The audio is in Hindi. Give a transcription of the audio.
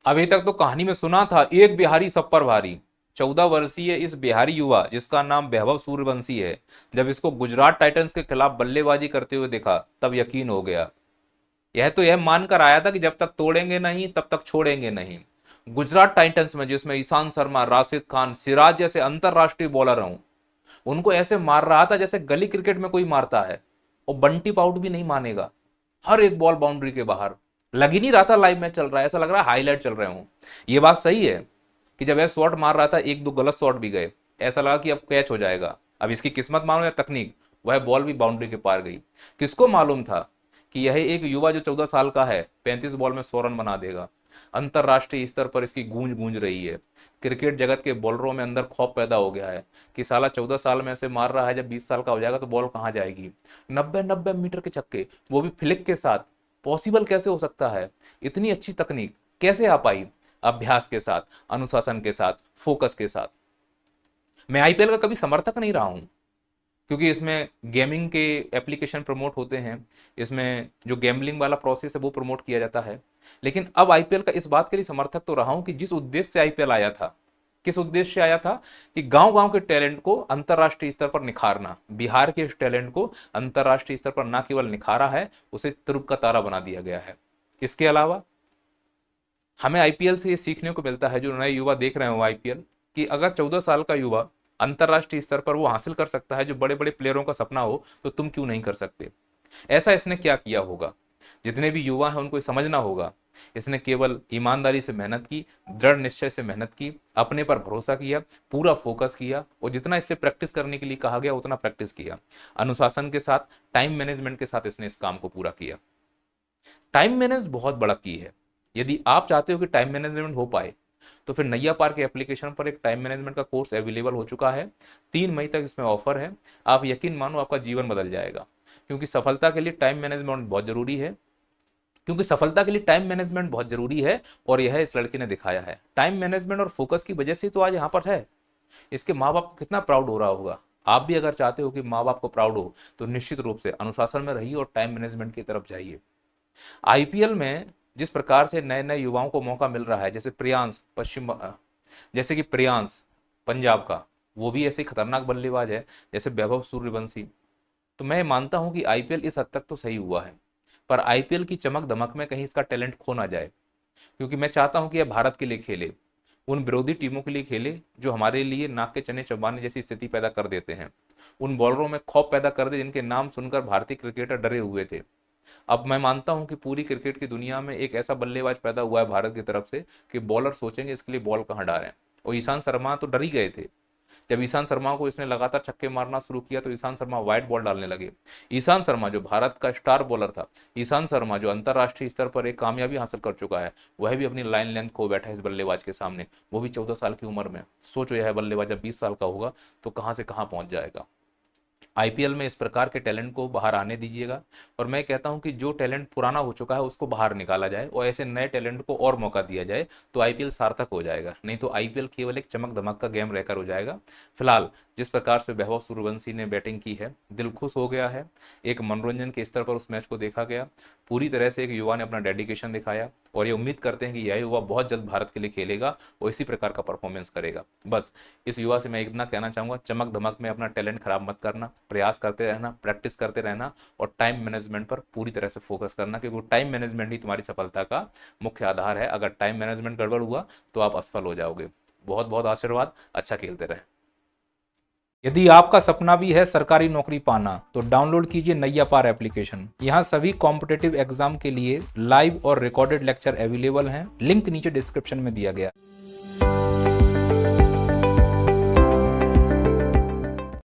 अभी तक तो कहानी में सुना था एक बिहारी सब पर भारी। 14 वर्षीय इस बिहारी युवा जिसका नाम वैभव सूर्यवंशी है, जब इसको गुजरात टाइटंस के खिलाफ बल्लेबाजी करते हुए देखा तब यकीन हो गया। यह मानकर आया था कि जब तक तोड़ेंगे नहीं तब तक छोड़ेंगे नहीं। गुजरात टाइटंस में जिसमें ईशांत शर्मा, राशिद खान, सिराज जैसे अंतरराष्ट्रीय बॉलर हों, उनको ऐसे मार रहा था जैसे गली क्रिकेट में कोई मारता है। और बंटी पाउट भी नहीं मानेगा, हर एक बॉल बाउंड्री के बाहर। लग ही नहीं रहा था लाइव मैच चल रहा है, ऐसा लग रहा है हाईलाइट चल रहे हूं। ये बात सही है कि जब यह शॉट मार रहा था एक दो गलत शॉट भी गए, ऐसा लगा कि अब कैच हो जाएगा। अब इसकी किस्मत मानो या तकनीक, वह बॉल भी बाउंड्री के पार गई। किसको मालूम था कि यह एक युवा जो 14 साल का है 35 बॉल में 100 रन बना देगा। अंतरराष्ट्रीय स्तर पर इसकी गूंज गूंज रही है। क्रिकेट जगत के बॉलरों में अंदर खौफ पैदा हो गया है कि साला 14 साल में ऐसे मार रहा है, जब 20 साल का हो जाएगा तो बॉल कहाँ जाएगी। 90-90 मीटर के छक्के, वो भी फ्लिक के साथ। पॉसिबल कैसे हो सकता है? इतनी अच्छी तकनीक कैसे आ पाई? अभ्यास के साथ, अनुशासन के साथ, फोकस के साथ। मैं आईपीएल का कभी समर्थक नहीं रहा हूं, क्योंकि इसमें गेमिंग के एप्लीकेशन प्रमोट होते हैं, इसमें जो गैम्बलिंग वाला प्रोसेस है वो प्रमोट किया जाता है। लेकिन अब आईपीएल का इस बात के लिए समर्थक तो रहा हूं कि जिस उद्देश्य से आईपीएल आया था, किस उद्देश्य से आया था कि गांव गांव के टैलेंट को अंतरराष्ट्रीय स्तर पर निखारना। बिहार के इस टैलेंट को अंतरराष्ट्रीय स्तर पर न केवल निखारा है, उसे ध्रुव का तारा बना दिया गया है। इसके अलावा हमें आईपीएल से ये सीखने को मिलता है, जो नए युवा देख रहे हो आईपीएल, कि अगर 14 साल का युवा अंतरराष्ट्रीय स्तर पर वो हासिल कर सकता है जो बड़े बड़े प्लेयरों का सपना हो, तो तुम क्यों नहीं कर सकते? ऐसा इसने क्या किया होगा? जितने भी युवा हैं उनको समझना होगा, इसने केवल ईमानदारी से मेहनत की, दृढ़ निश्चय से मेहनत की, अपने पर भरोसा किया, पूरा फोकस किया, और जितना इससे प्रैक्टिस करने के लिए कहा गया उतना प्रैक्टिस किया। अनुशासन के साथ, टाइम मैनेजमेंट के साथ इसने इस काम को पूरा किया। टाइम मैनेज बहुत बड़ा की है। यदि आप चाहते हो कि टाइम मैनेजमेंट हो पाए, तो फिर नैया पार के एप्लीकेशन पर एक टाइम मैनेजमेंट का कोर्स अवेलेबल हो चुका है। 3 मई तक इसमें ऑफर है। आप यकीन मानो आपका जीवन बदल जाएगा, क्योंकि सफलता के लिए टाइम मैनेजमेंट बहुत जरूरी है। क्योंकि सफलता के लिए टाइम मैनेजमेंट बहुत जरूरी है, और यह इस लड़के ने दिखाया है। टाइम मैनेजमेंट और फोकस की वजह से तो आज यहाँ पर है। इसके माँ बाप को कितना प्राउड हो रहा होगा। आप भी अगर चाहते हो कि माँ बाप को प्राउड हो, तो निश्चित रूप से अनुशासन में रहिए और टाइम मैनेजमेंट की तरफ जाइए। आईपीएल में जिस प्रकार से नए नए युवाओं को मौका मिल रहा है, जैसे कि प्रियांश पंजाब का, वो भी ऐसे खतरनाक बल्लेबाज है, जैसे वैभव सूर्यवंशी। तो मैं मानता हूं कि आईपीएल इस हद तक तो सही हुआ है, पर आईपीएल की चमक दमक में कहीं इसका टैलेंट खो ना जाए। क्योंकि मैं चाहता हूं कि यह भारत के लिए खेले, उन विरोधी टीमों के लिए खेले जो हमारे लिए नाक के चने चबाने जैसी स्थिति पैदा कर देते हैं, उन बॉलरों में खौफ पैदा कर दे जिनके नाम सुनकर भारतीय क्रिकेटर डरे हुए थे। अब मैं मानता हूं कि पूरी क्रिकेट की दुनिया में एक ऐसा बल्लेबाज पैदा हुआ है भारत की तरफ से कि बॉलर सोचेंगे इसके लिए बॉल कहां डालें। और ईशांत शर्मा तो डर ही गए थे। जब ईशांत शर्मा को इसने लगातार छक्के मारना शुरू किया तो ईशांत शर्मा वाइड बॉल डालने लगे। ईशांत शर्मा जो भारत का स्टार बॉलर था, ईशांत शर्मा जो अंतरराष्ट्रीय स्तर पर एक कामयाबी हासिल कर चुका है, वह भी अपनी लाइन लेंथ खो बैठा है इस बल्लेबाज के सामने, वो भी 14 साल की उम्र में। सोचो यह बल्लेबाज जब 20 साल का होगा तो कहां से कहां पहुंच जाएगा। आईपीएल में इस प्रकार के टैलेंट को बाहर आने दीजिएगा, और मैं कहता हूं कि जो टैलेंट पुराना हो चुका है उसको बाहर निकाला जाए और ऐसे नए टैलेंट को और मौका दिया जाए, तो आईपीएल सार्थक हो जाएगा। नहीं तो आईपीएल केवल एक चमक धमक का गेम रहकर हो जाएगा। फिलहाल जिस प्रकार से वैभव सूर्यवंशी ने बैटिंग की है, दिल खुश हो गया है। एक मनोरंजन के स्तर पर उस मैच को देखा गया। पूरी तरह से एक युवा ने अपना डेडिकेशन दिखाया, और ये उम्मीद करते हैं कि यह युवा बहुत जल्द भारत के लिए खेलेगा और इसी प्रकार का परफॉर्मेंस करेगा। बस इस युवा से मैं इतना कहना चाहूंगा, चमक धमक में अपना टैलेंट खराब मत करना, प्रयास करते रहना, प्रैक्टिस करते रहना, और टाइम मैनेजमेंट पर पूरी तरह से फोकस करना, क्योंकि टाइम मैनेजमेंट ही तुम्हारी सफलता का मुख्य आधार है। अगर टाइम मैनेजमेंट गड़बड़ हुआ तो आप असफल हो जाओगे। बहुत बहुत आशीर्वाद, अच्छा खेलते रहे। यदि आपका सपना भी है सरकारी नौकरी पाना, तो डाउनलोड कीजिए नैया पार एप्लीकेशन। यहाँ सभी कॉम्पिटिटिव एग्जाम के लिए लाइव और रिकॉर्डेड लेक्चर अवेलेबल हैं। लिंक नीचे डिस्क्रिप्शन में दिया गया।